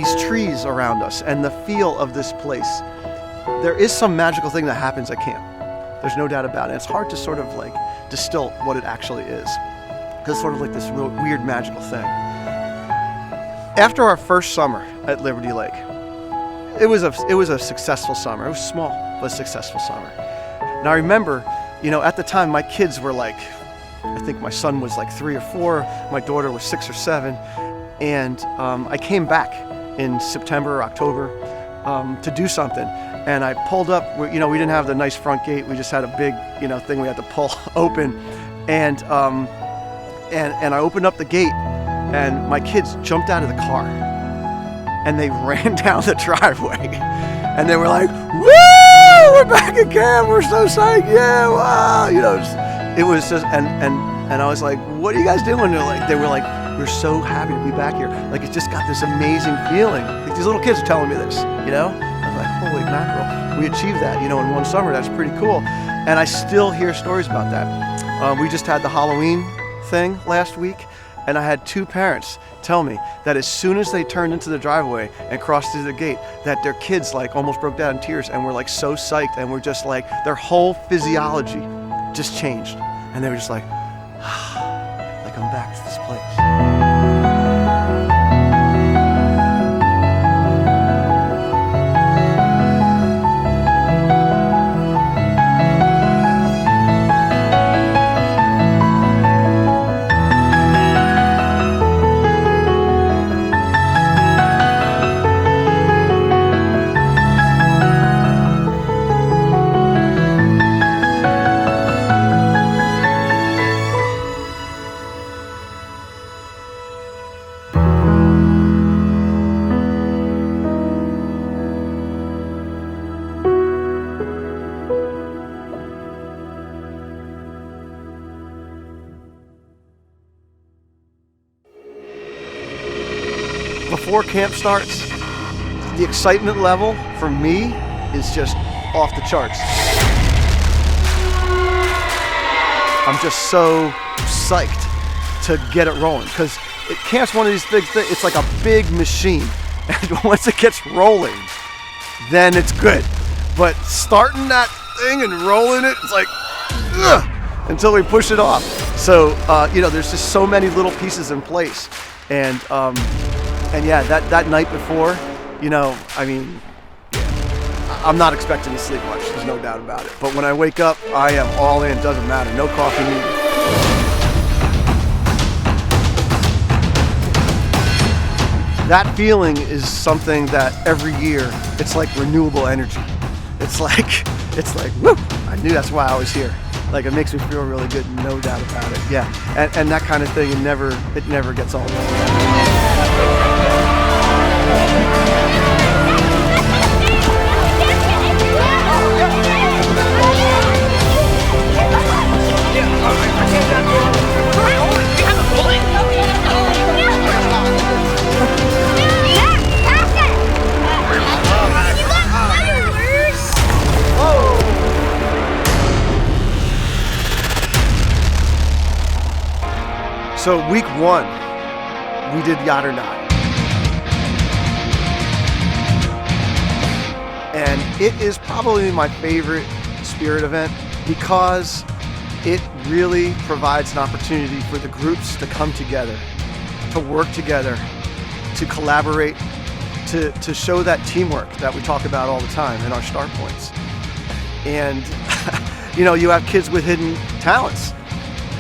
these trees around us and the feel of this place. There is some magical thing that happens at camp. There's no doubt about it. It's hard to sort of like distill what it actually is, because it's sort of like this real weird magical thing. After our first summer at Liberty Lake, it was a successful summer. It was small, but a successful summer. Now I remember, at the time my kids were like, I think my son was like 3 or 4, my daughter was 6 or 7, and I came back in September or October to do something, and I pulled up. We didn't have the nice front gate. We just had a big, thing we had to pull open, and I opened up the gate, and my kids jumped out of the car, and they ran down the driveway, and they were like, "Woo! We're back at camp. We're so psyched! Yeah, wow!" It was just, and I was like, "What are you guys doing?" They were like, "We're so happy to be back here. Like, it's just got this amazing feeling." Like, these little kids are telling me this, I was like, holy mackerel, we achieved that, in one summer. That's pretty cool. And I still hear stories about that. We just had the Halloween thing last week, and I had 2 parents tell me that as soon as they turned into the driveway and crossed through the gate, that their kids like almost broke down in tears and were like so psyched, and were just like, their whole physiology just changed. And they were just like, like, I'm back to this place. Before camp starts, the excitement level for me is just off the charts. I'm just so psyched to get it rolling, because camp's one of these big things. It's like a big machine, and once it gets rolling, then it's good. But starting that thing and rolling it, it's like, ugh, until we push it off. So, there's just so many little pieces in place. And yeah, that night before, I'm not expecting to sleep much, there's no doubt about it. But when I wake up, I am all in, doesn't matter, no coffee needed. That feeling is something that every year, it's like renewable energy. It's like, woo, I knew that's why I was here. Like, it makes me feel really good, no doubt about it, yeah. And that kind of thing, it never gets old. So week 1, we did Yacht or Not. And it is probably my favorite spirit event, because it really provides an opportunity for the groups to come together, to work together, to collaborate, to show that teamwork that we talk about all the time in our start points. And you have kids with hidden talents.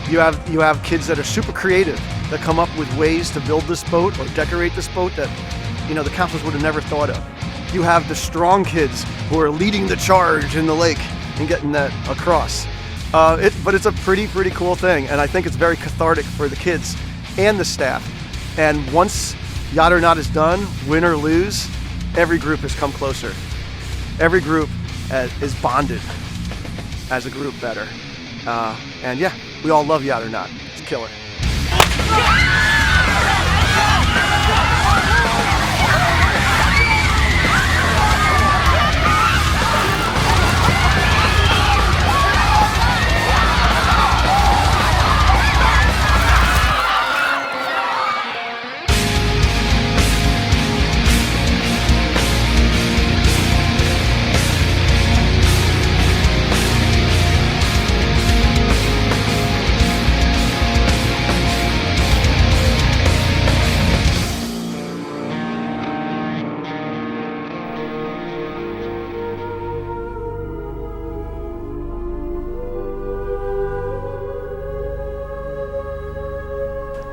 You have kids that are super creative, that come up with ways to build this boat or decorate this boat that the counselors would have never thought of. You have the strong kids who are leading the charge in the lake and getting that across. But it's a pretty cool thing, and I think it's very cathartic for the kids and the staff. And once Yacht or Not is done, win or lose, every group has come closer. Every group is bonded as a group better. And yeah, we all love Yacht or Not. It's a killer.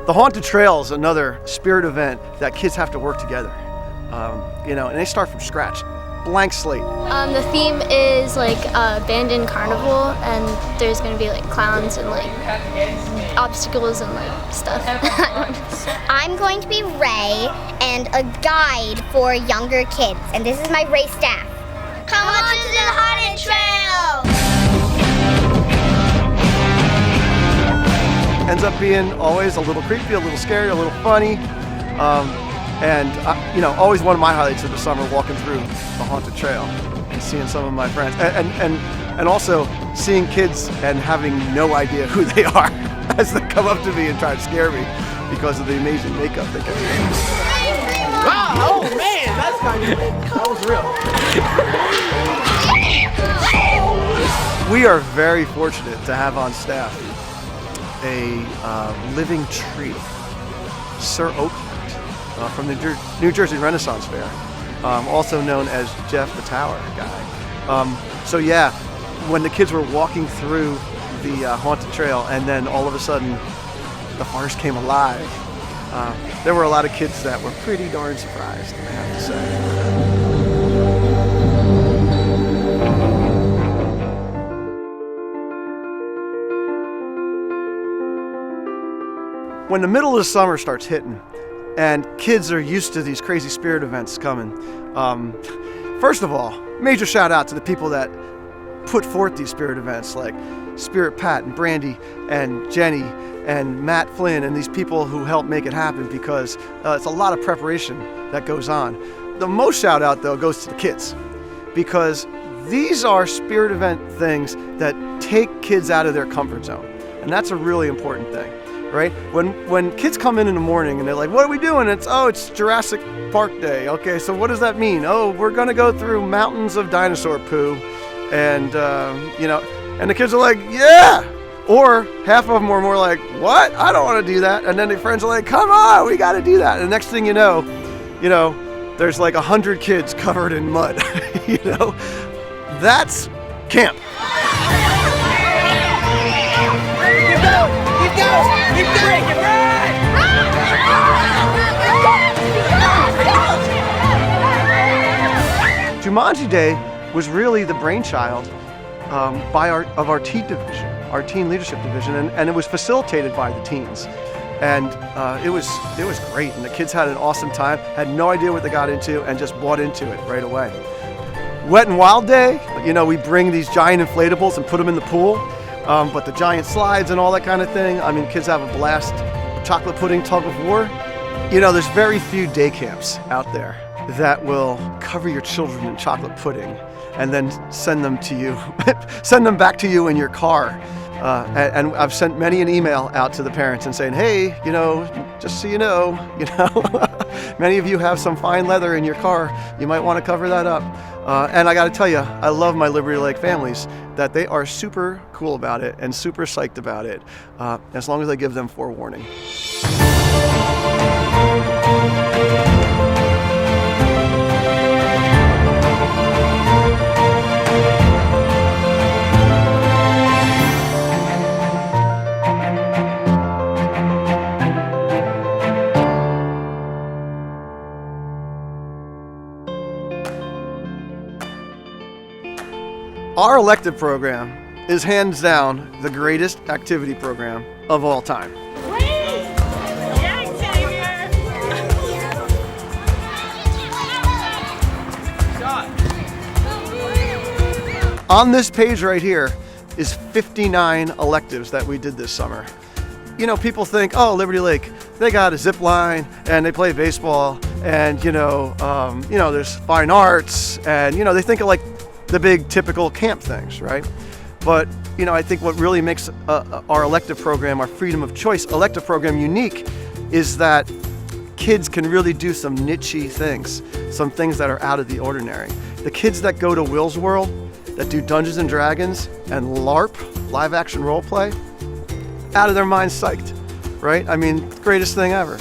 The Haunted Trail is another spirit event that kids have to work together, and they start from scratch, blank slate. The theme is like abandoned carnival, and there's gonna be like clowns and like obstacles and like stuff. I'm going to be Ray and a guide for younger kids, and this is my Ray staff. Come on to the Haunted Trail! Ends up being always a little creepy, a little scary, a little funny, always one of my highlights of the summer, walking through the Haunted Trail and seeing some of my friends, and also seeing kids and having no idea who they are as they come up to me and try to scare me because of the amazing makeup they get. Wow! Oh man, that was real. We are very fortunate to have on staff a living tree, Sir Oakland, from the New Jersey Renaissance Fair, also known as Jeff the Tower guy. So yeah, when the kids were walking through the Haunted Trail and then all of a sudden the forest came alive, there were a lot of kids that were pretty darn surprised, I have to say. When the middle of the summer starts hitting and kids are used to these crazy spirit events coming, first of all, major shout out to the people that put forth these spirit events, like Spirit Pat and Brandy and Jenny and Matt Flynn and these people who help make it happen, because it's a lot of preparation that goes on. The most shout out though goes to the kids, because these are spirit event things that take kids out of their comfort zone, and that's a really important thing. Right? When kids come in the morning and they're like, what are we doing? It's Jurassic Park Day. Okay, so what does that mean? Oh, we're gonna go through mountains of dinosaur poo, and and the kids are like, yeah. Or half of them are more like, what? I don't want to do that. And then their friends are like, come on, we got to do that. And the next thing you know, there's like 100 kids covered in mud. That's camp. Jumanji Day was really the brainchild of our teen division, our teen leadership division, and it was facilitated by the teens, and it was great, and the kids had an awesome time, had no idea what they got into, and just bought into it right away. Wet and Wild Day, we bring these giant inflatables and put them in the pool, but the giant slides and all that kind of thing, kids have a blast. Chocolate pudding tug of war. There's very few day camps out there that will cover your children in chocolate pudding and then send them to you, send them back to you in your car. And I've sent many an email out to the parents and saying, hey, just so you know, many of you have some fine leather in your car. You might want to cover that up. And I got to tell you, I love my Liberty Lake families, that they are super cool about it and super psyched about it, as long as I give them forewarning. Our elective program is hands down the greatest activity program of all time. On this page right here is 59 electives that we did this summer. People think, oh, Liberty Lake, they got a zip line and they play baseball and, there's fine arts and, they think of like the big typical camp things, right? But, I think what really makes our elective program, our freedom of choice elective program unique is that kids can really do some niche-y things, some things that are out of the ordinary. The kids that go to Will's World, that do Dungeons and Dragons and LARP, live action role play, out of their minds psyched, right? Greatest thing ever.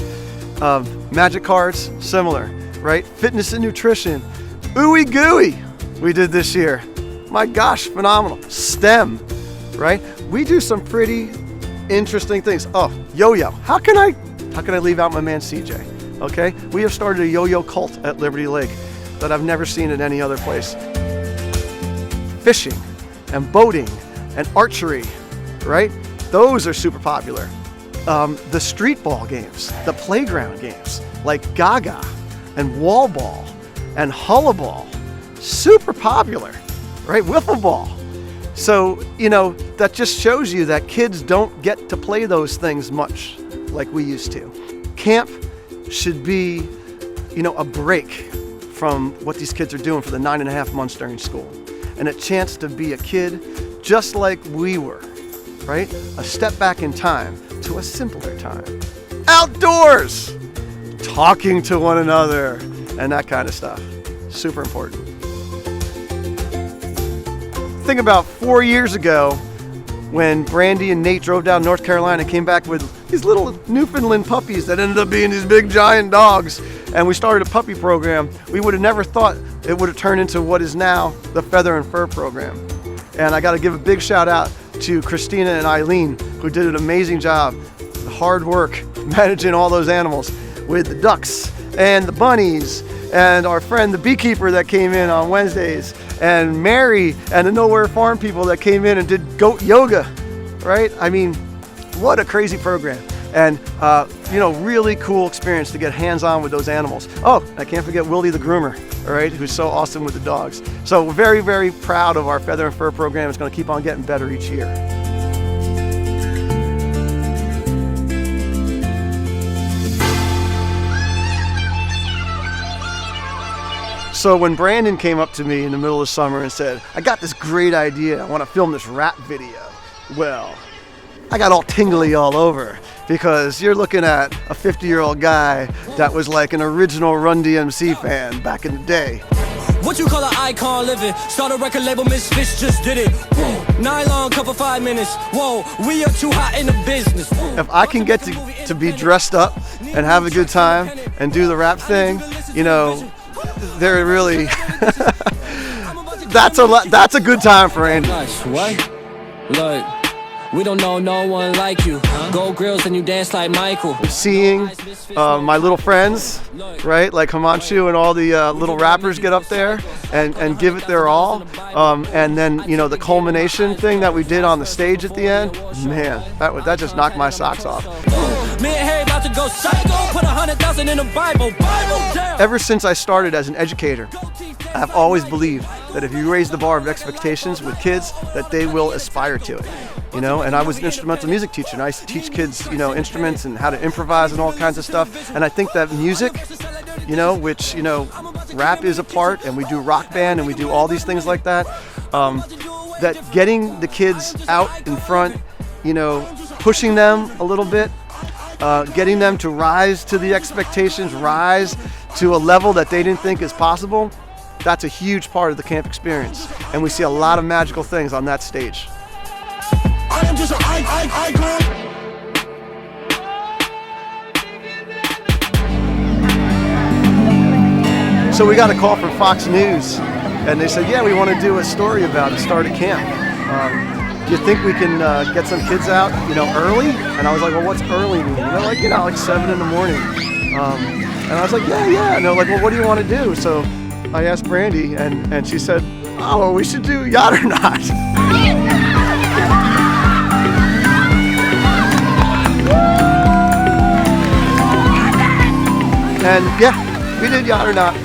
Magic cards, similar, right? Fitness and nutrition, ooey gooey, we did this year. My gosh, phenomenal. STEM, right? We do some pretty interesting things. Oh, yo-yo. How can I How can I leave out my man CJ? Okay? We have started a yo-yo cult at Liberty Lake that I've never seen in any other place. Fishing and boating and archery, right? Those are super popular. The street ball games, the playground games, like Gaga and wall ball and hullaball, super popular, right? Wiffle ball. So, you know, that just shows you that kids don't get to play those things much like we used to. Camp should be, you know, a break from what these kids are doing for the 9.5 months during school, and a chance to be a kid just like we were, right? A step back in time to a simpler time. Outdoors! Talking to one another and that kind of stuff. Super important. Think about 4 years ago when Brandy and Nate drove down North Carolina and came back with these little Newfoundland puppies that ended up being these big giant dogs, and we started a puppy program. We would have never thought it would have turned into what is now the Feather and Fur program. And I got to give a big shout out to Christina and Eileen, who did an amazing job, hard work managing all those animals with the ducks and the bunnies and our friend the beekeeper that came in on Wednesdays, and Mary and the Nowhere Farm people that came in and did goat yoga, right? I mean, what a crazy program. And, you know, really cool experience to get hands-on with those animals. Oh, I can't forget Willie the groomer, all right, who's so awesome with the dogs. So we're very, very proud of our Feather and Fur program. It's going to keep on getting better each year. So when Brandon came up to me in the middle of summer and said, I got this great idea, I want to film this rap video. Well, I got all tingly all over, because you're looking at a 50-year-old guy that was like an original Run DMC fan back in the day. What you call an icon living? Start a record label, Misfits just did it. Nylon cover 5 minutes. Whoa, we are too hot in the business. If I can get to be dressed up and have a good time and do the rap thing, you know, they're really that's a good time for Andy. What? Look, we don't know no one like you. Gold grills and you dance like Michael. Seeing my little friends, right, like Himanshu and all the little rappers get up there and give it their all, and then, you know, the culmination thing that we did on the stage at the end, man, that just knocked my socks off. Me and Harry about to go psycho, put 100,000 in the Bible down. Ever since I started as an educator, I've always believed that if you raise the bar of expectations with kids, that they will aspire to it. You know, and I was an instrumental music teacher, and I used to teach kids, you know, instruments and how to improvise and all kinds of stuff. And I think that music, you know, which, you know, rap is a part, and we do rock band and we do all these things like that, that getting the kids out in front, you know, pushing them a little bit, getting them to rise to the expectations, rise to a level that they didn't think is possible, that's a huge part of the camp experience. And we see a lot of magical things on that stage. I am just an icon. So we got a call from Fox News, and they said, yeah, we want to do a story about it, start a camp. Do you think we can get some kids out, you know, early? And I was like, well, what's early mean? They're like, you know, like 7 in the morning. And I was like, yeah. And they're like, well, what do you want to do? So I asked Brandy, and she said, oh, well, we should do Yacht or Not. And yeah, we did Yacht or Not.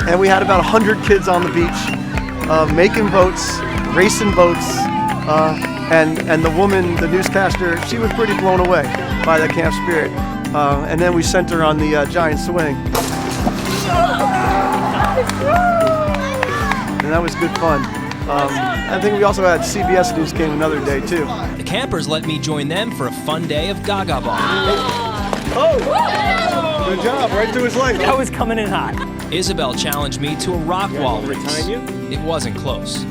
And we had about 100 kids on the beach, making boats, racing boats. And the woman, the newscaster, she was pretty blown away by the camp spirit. And then we sent her on the giant swing. And that was good fun. I think we also had CBS News came another day too. The campers let me join them for a fun day of Gaga Ball. Oh! Good job, right through his leg. That was coming in hot. Isabel challenged me to a rock wall race. It wasn't close.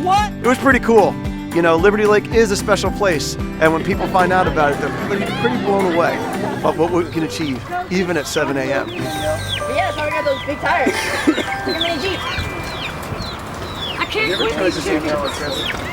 What? It was pretty cool. You know, Liberty Lake is a special place, and when people find out about it, they're pretty blown away of what we can achieve, even at 7 a.m. Yeah, that's why we got those big tires. Like a mini Jeep. I can't quit these chickens.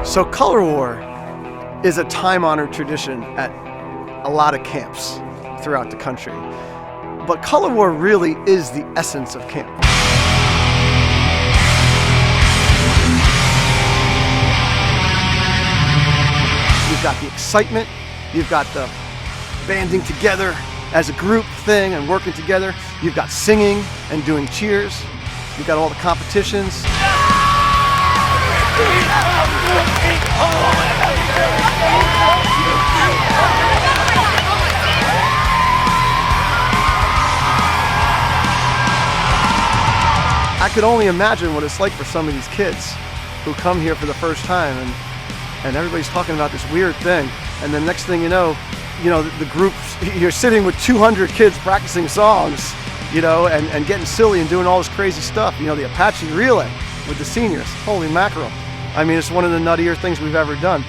So color war is a time-honored tradition at a lot of camps throughout the country. But color war really is the essence of camp. You've got the excitement, you've got the banding together as a group thing and working together. You've got singing and doing cheers. You've got all the competitions. I could only imagine what it's like for some of these kids who come here for the first time and everybody's talking about this weird thing. And then next thing you know, the group, you're sitting with 200 kids practicing songs, and getting silly and doing all this crazy stuff. The Apache relay with the seniors. Holy mackerel. I mean, it's one of the nuttier things we've ever done.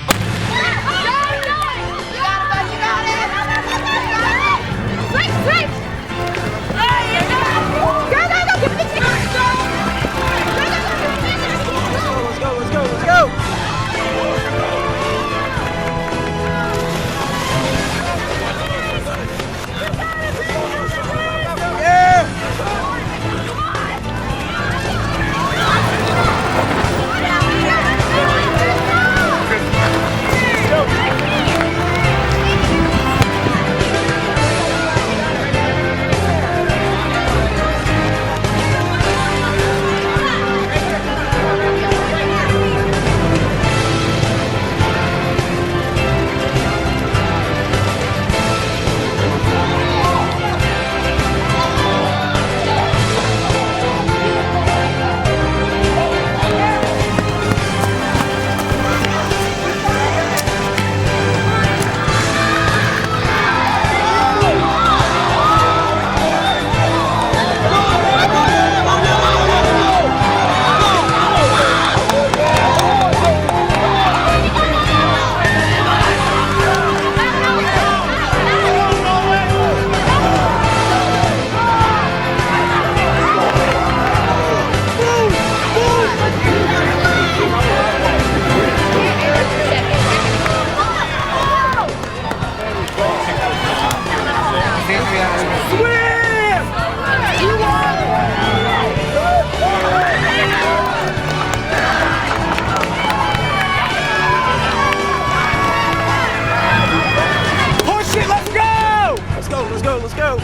Let's go.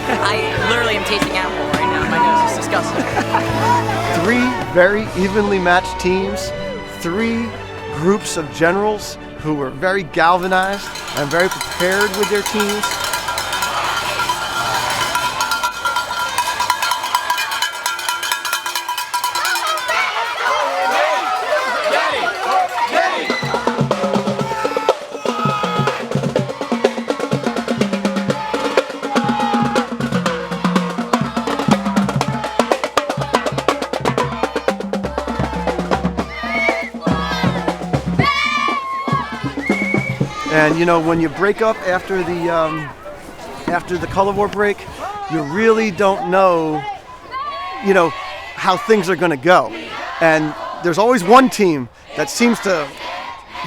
I literally am tasting apple right now. My nose is disgusting. 3 very evenly matched teams, 3 groups of generals who were very galvanized and very prepared with their teams. And you know, when you break up after the color war break, you really don't know, you know, how things are going to go. And there's always one team that seems to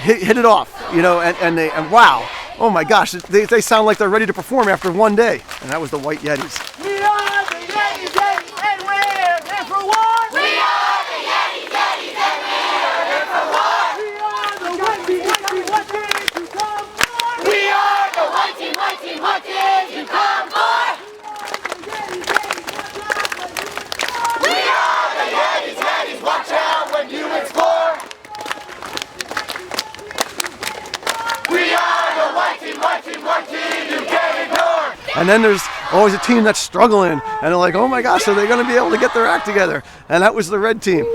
hit it off, you know, and wow, oh my gosh, they sound like they're ready to perform after one day. And that was the White Yetis. We are the Yetis, Yetis, and we're here for war. We are the Yetis, Yetis, and we're here for war. We are the one team, what did you come for? We are the one team, what did you come for? We are the Yetis, Yetis, watch out when you explore. We are the one team, you can't ignore. And then there's always a team that's struggling, and they're like, oh my gosh, are they going to be able to get their act together? And that was the red team.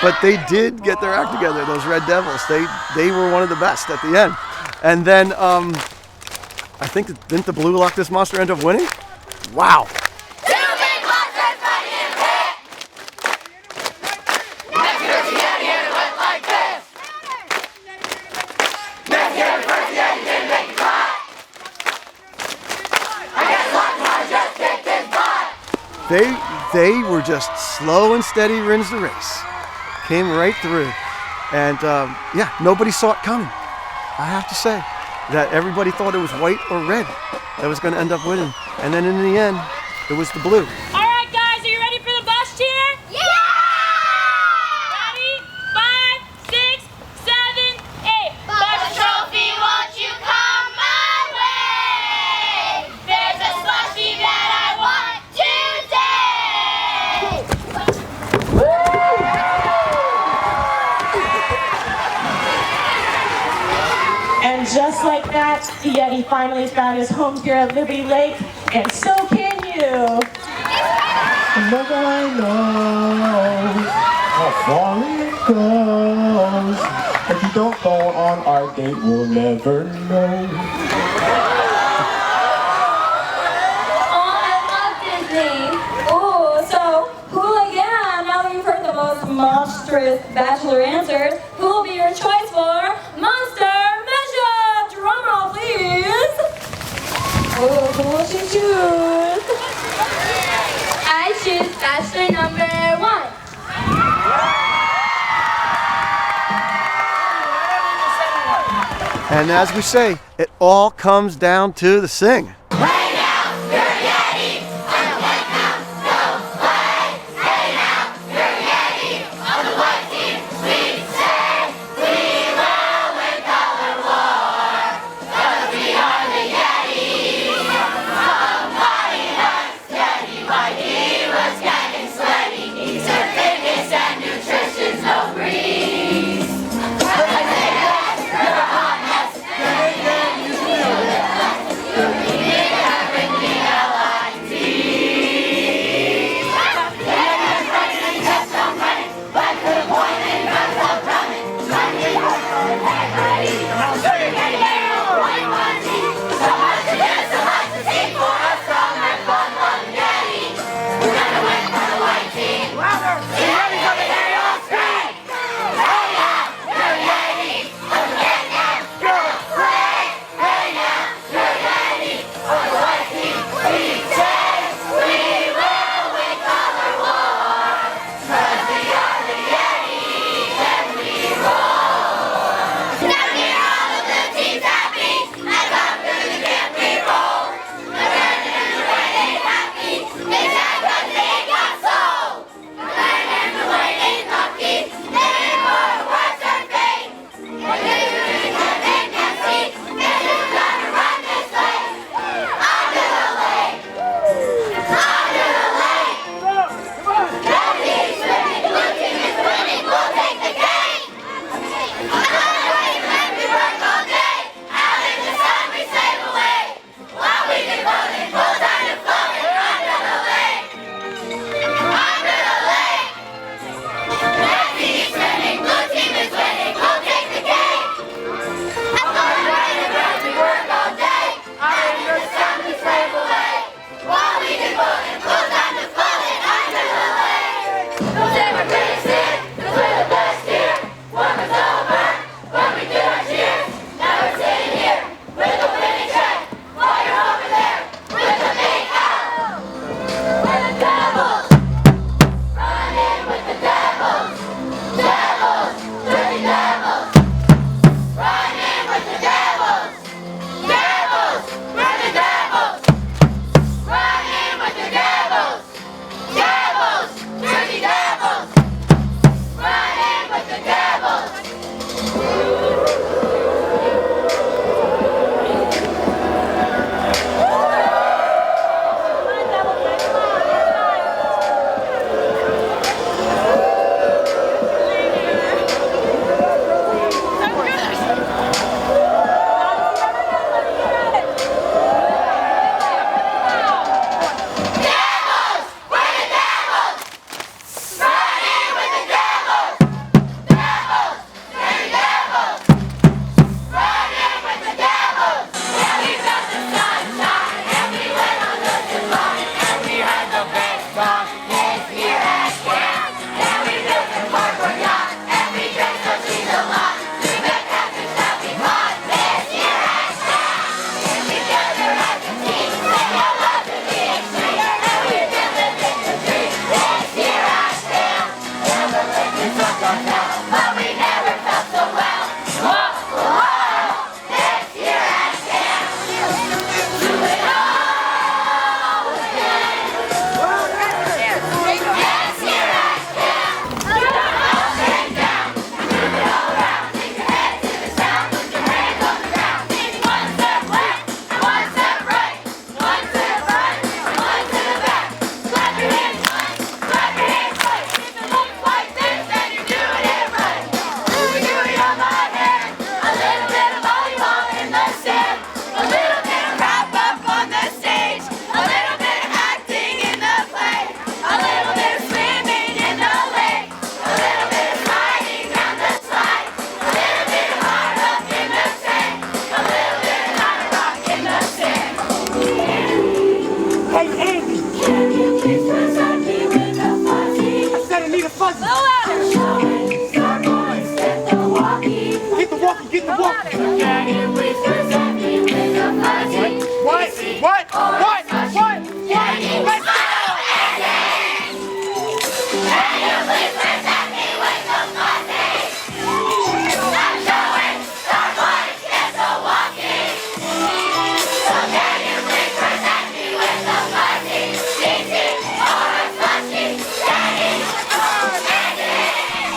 But they did get their act together, those Red Devils. They were one of the best at the end. And then I think, didn't the Blue Loch this monster end up winning? Wow. They were just slow and steady wins the race. Came right through. And yeah, nobody saw it coming. I have to say that everybody thought it was white or red that was going to end up winning. And then in the end, it was the blue. All right, guys, are you ready for the bus cheer? Yeah! Ready? 5, 6, 7, 8. Bus trophy, won't you come my way? There's a slushie that I want today. And just like that, the Yeti finally found his home here at Liberty Lake, and so can you. Never I know how far it goes. If you don't go on our date, we'll never know. Oh, I love Disney. Oh, so who again? Now that you've heard the most monstrous bachelor answers, who will be your choice for Monster Mashup? Drum roll, please. Oh, who will you choose? I choose bachelor number 1. And as we say, it all comes down to the sing.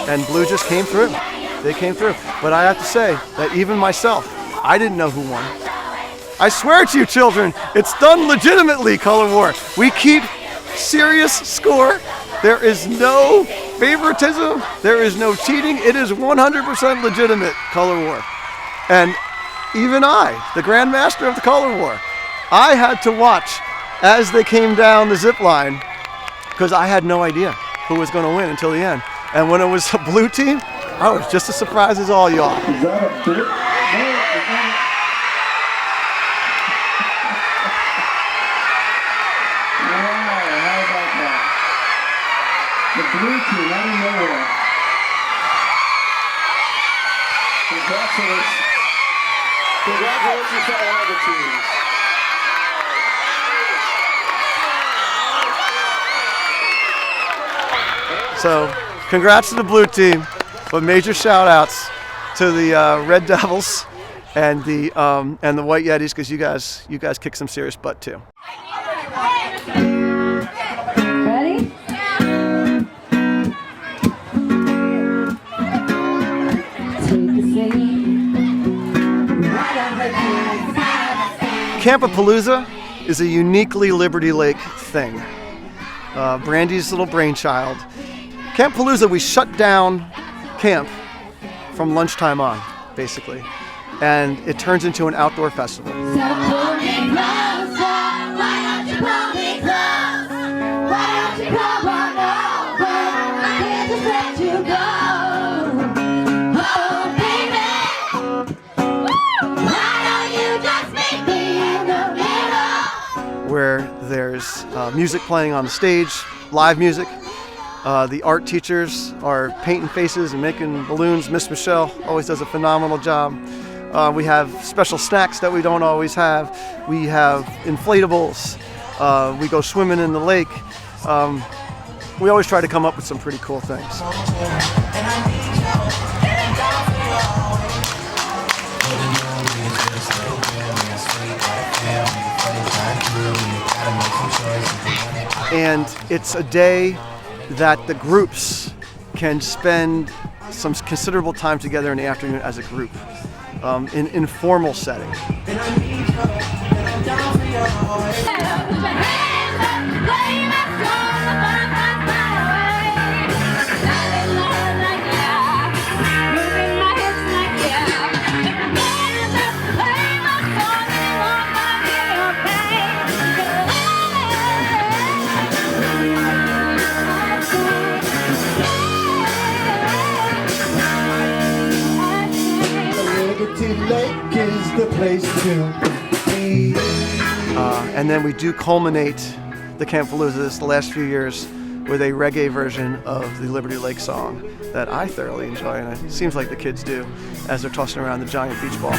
And Blue just came through. They came through. But I have to say that even myself, I didn't know who won. I swear to you, children, it's done legitimately, Color War. We keep serious score. There is no favoritism. There is no cheating. It is 100% legitimate, Color War. And even I, the Grand Master of the Color War, I had to watch as they came down the zip line because I had no idea who was going to win until the end. And when it was a Blue team, I was just as surprised as all y'all. Is that a bit? No, is that wow, how about that? The Blue team out of nowhere. Congratulations. Congratulations to all the teams. So, congrats to the Blue team, but major shout outs to the Red Devils and the White Yetis because you guys kicked some serious butt too. Ready? Camp of Palooza is a uniquely Liberty Lake thing. Brandy's little brainchild. Camp Palooza, we shut down camp from lunchtime on, basically, and it turns into an outdoor festival. Where there's music playing on the stage, live music. The art teachers are painting faces and making balloons. Miss Michelle always does a phenomenal job. We have special snacks that we don't always have. We have inflatables. We go swimming in the lake. We always try to come up with some pretty cool things. And it's a day that the groups can spend some considerable time together in the afternoon as a group, in informal setting. Lake is the place to be. And then we do culminate the Camp Palooza the last few years with a reggae version of the Liberty Lake song that I thoroughly enjoy, and it seems like the kids do as they're tossing around the giant beach ball.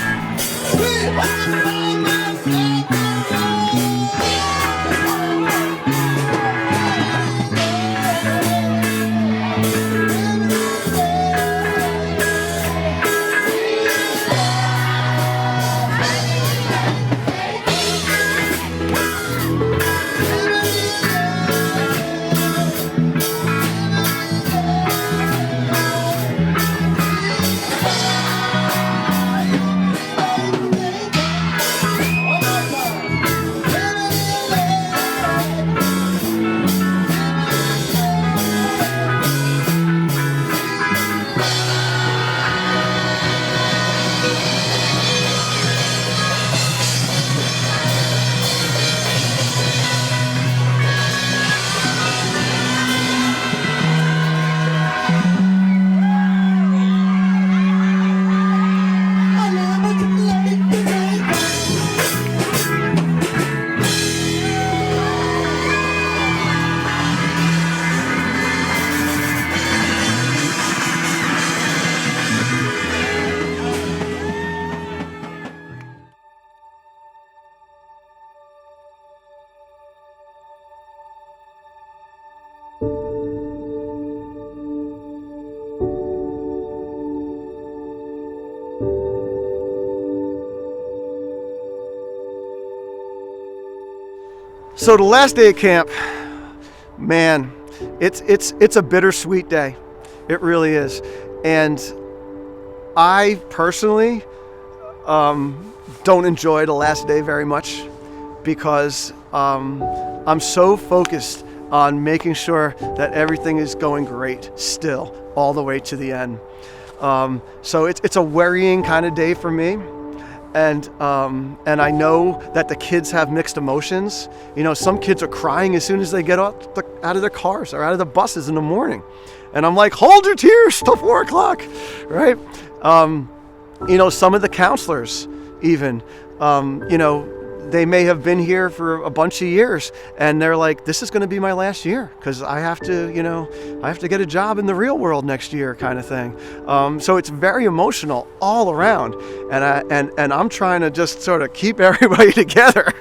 So the last day of camp, man, it's a bittersweet day It really is. And I personally don't enjoy the last day very much because I'm so focused on making sure that everything is going great still all the way to the end. So it's a worrying kind of day for me. And I know that the kids have mixed emotions. You know, some kids are crying as soon as they get out of their cars or out of the buses in the morning. And I'm like, hold your tears till 4 o'clock, right? You know, some of the counselors even, you know, they may have been here for a bunch of years and they're like, this is going to be my last year because I have to, you know, I have to get a job in the real world next year kind of thing. So it's very emotional all around. And I'm trying to just sort of keep everybody together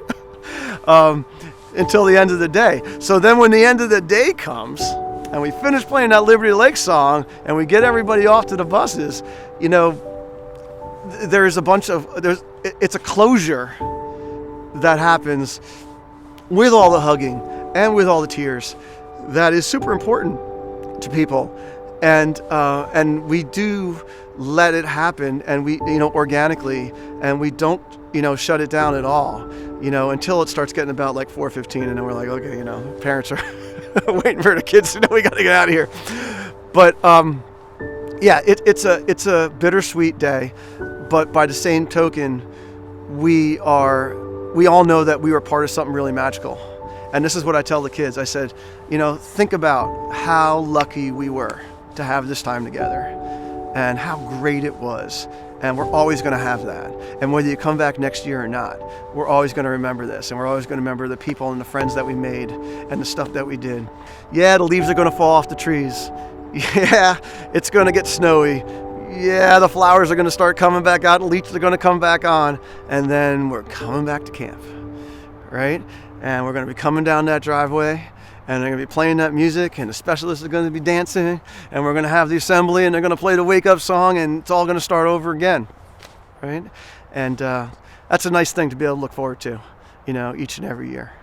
until the end of the day. So then when the end of the day comes and we finish playing that Liberty Lake song and we get everybody off to the buses, you know, it's a closure that happens with all the hugging and with all the tears that is super important to people, and we do let it happen, and we, you know, organically, and we don't, you know, shut it down at all, you know, until it starts getting about like 4:15, and then we're like, okay, you know, parents are waiting for the kids to know we got to get out of here. But yeah, it's a bittersweet day, but by the same token, we all know that we were part of something really magical. And this is what I tell the kids. I said, you know, think about how lucky we were to have this time together and how great it was. And we're always going to have that. And whether you come back next year or not, we're always going to remember this. And we're always going to remember the people and the friends that we made and the stuff that we did. Yeah, the leaves are going to fall off the trees. Yeah, it's going to get snowy. Yeah, the flowers are going to start coming back out, and leaves are going to come back on, and then we're coming back to camp, right? And we're going to be coming down that driveway, and they're going to be playing that music, and the specialists are going to be dancing, and we're going to have the assembly, and they're going to play the wake-up song, and it's all going to start over again, right? And that's a nice thing to be able to look forward to, you know, each and every year.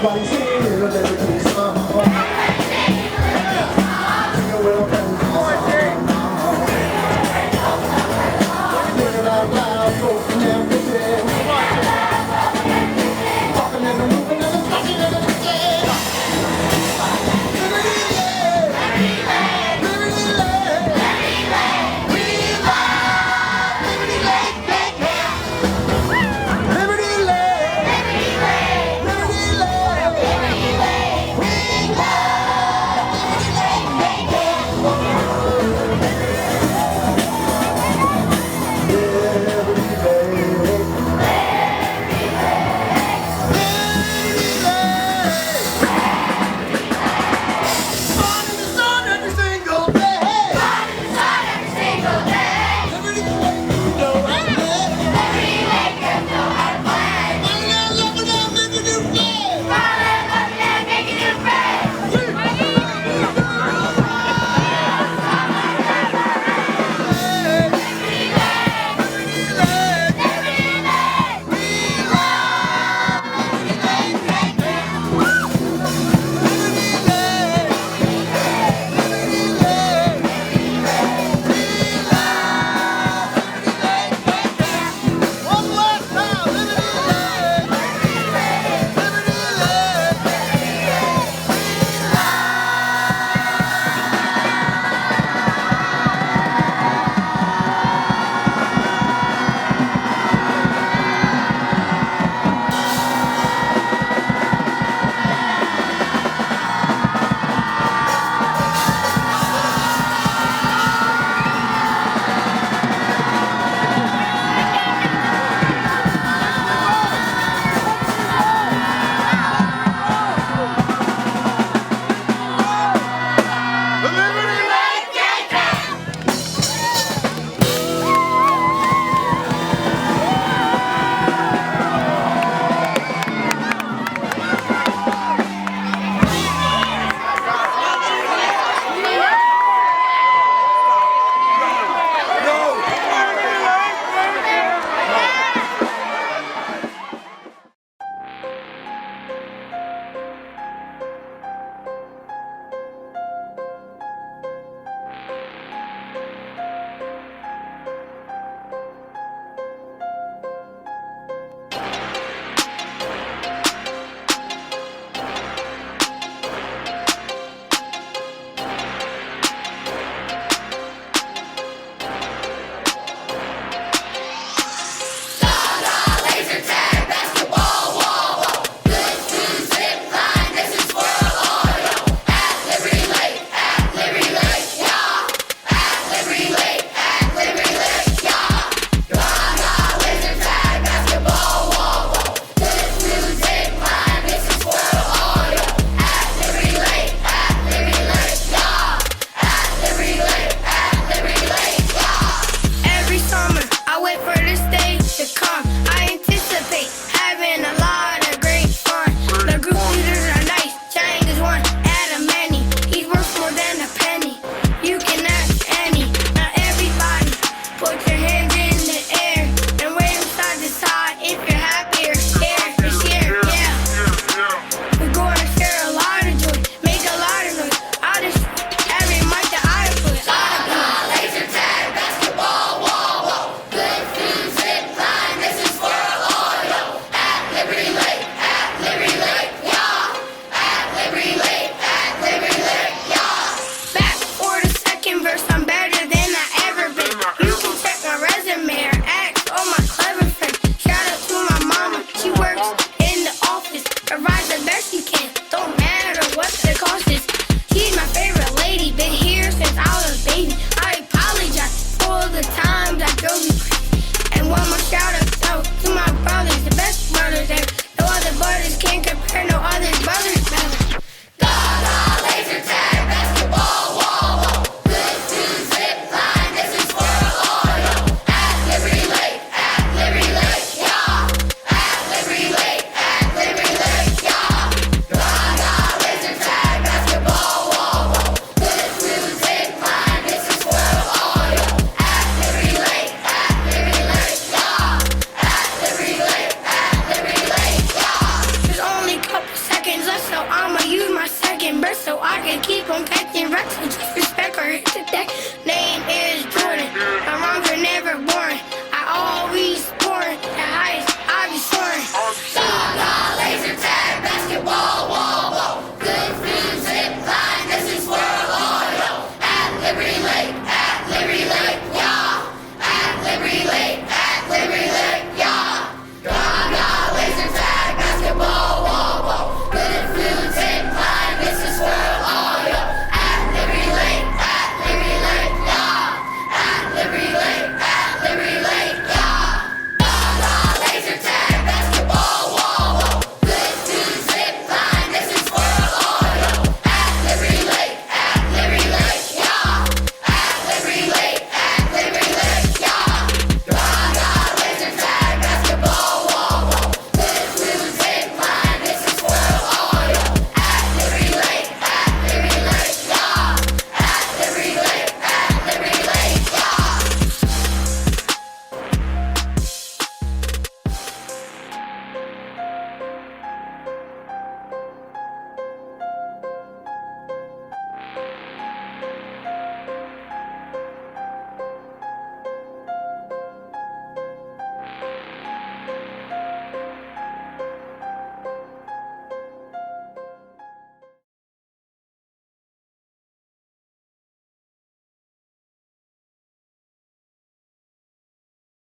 Everybody